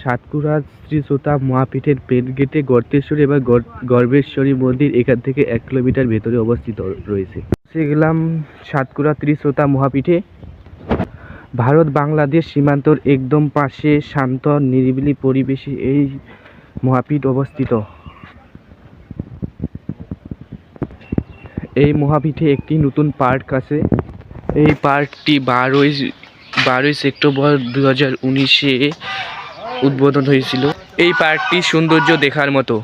সাতকুড়া শ্রী শ্রোতা মহাপীঠের মেন গেটে গর্তেশ্বরী এবং গর্ভেশ্বরী মন্দির এখান থেকে 1 কিলোমিটার ভেতরে অবস্থিত রয়েছে। গেলাম সাতকুড়া শ্রী শ্রোতা মহাপীঠে। ভারত বাংলাদেশ সীমান্তর একদম পাশে শান্ত নিরিবিলি পরিবেশে এই মহাপীঠ অবস্থিত। এই মহাপীঠে একটি নতুন পার্ক আছে। এই পার্কটি 12ই সেপ্টেম্বর 2019-এ উদ্বোধন হয়েছিল। এই পার্কটি সৌন্দর্য দেখার মতো।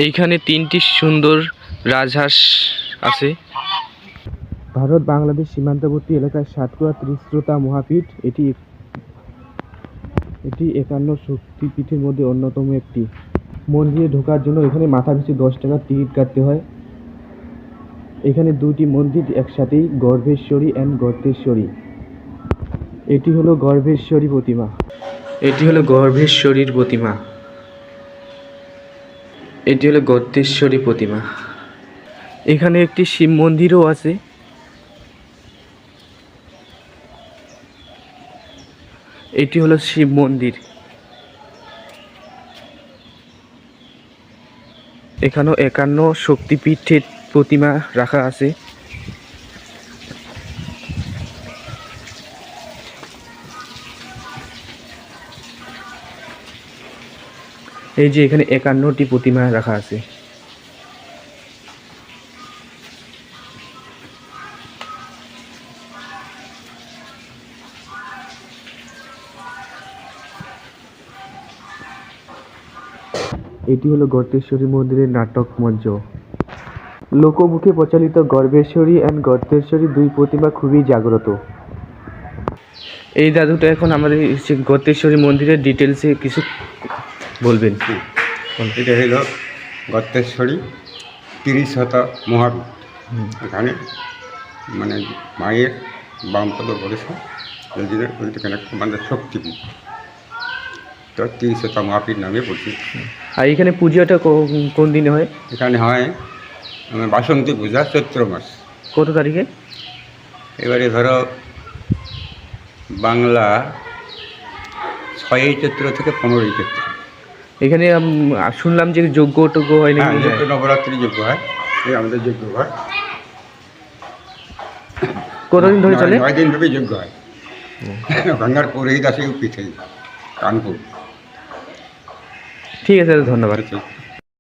এইখানে 3টি সুন্দর রাজহাঁস আছে। ভারত বাংলাদেশ সীমান্তবর্তী এলাকার সাতকুড়া ত্রিশ্রোতা মহাপীঠ এটি 51 শক্তিপীঠের মধ্যে অন্যতম একটি। মন্দিরে ঢোকার জন্য এখানে মাথাপিছু 10 টাকা টিকিট কাটতে হয়। এখানে 2টি মন্দির একসাথেই, গর্ভেশ্বরী অ্যান্ড গর্তেশ্বরী। এটি হলো গর্ভেশ্বরী প্রতিমা। এটি হলো গর্ভেশ্বরীর প্রতিমা। এটি হলো গর্তেশ্বরী প্রতিমা। এখানে একটি শিব মন্দিরও আছে। এটি হলো শিব মন্দির। এখানেও 51 শক্তিপীঠের প্রতিমা রাখা আছে। এই যে এখানে 51টি প্রতিমা রাখা আছে। এটি হলো গর্তেশ্বরী মন্দিরের নাটক মঞ্চ। লোকমুখে প্রচলিত গর্ভেশ্বরী অ্যান্ড গর্তেশ্বরী 2 প্রতিমা খুবই জাগ্রত। এই দাদুটা এখন আমাদের গর্তেশ্বরী মন্দিরের ডিটেলসে কিছু বলবেন। এটা হলো গর্তেশ্বরী ত্রিশতা মহাপীঠ। এখানে মানে মায়ের বামপদ বলেছে এখানে আমাদের শক্তিপীঠ, তো ত্রিশতা মহাপীঠ নামে পরিচিত। আর এখানে পুজোটা কোন দিনে হয়? এখানে হয় বাসন্তী পূজা চৈত্র মাস। কত তারিখে? এবারে ধরো বাংলা 6ই চৈত্র থেকে 15ই চৈত্র। এখানে শুনলাম যে যজ্ঞ টজ্ঞ হয় নাকি? যজ্ঞ, নবরাত্রি যজ্ঞ হয়। এই আমাদের যজ্ঞ হয়। কতদিন ধরে চলে? 9 দিন ধরে যজ্ঞ হয়। গঙ্গার পুরোহিত আছে পিঠে কানপুর। ঠিক আছে, ধন্যবাদ।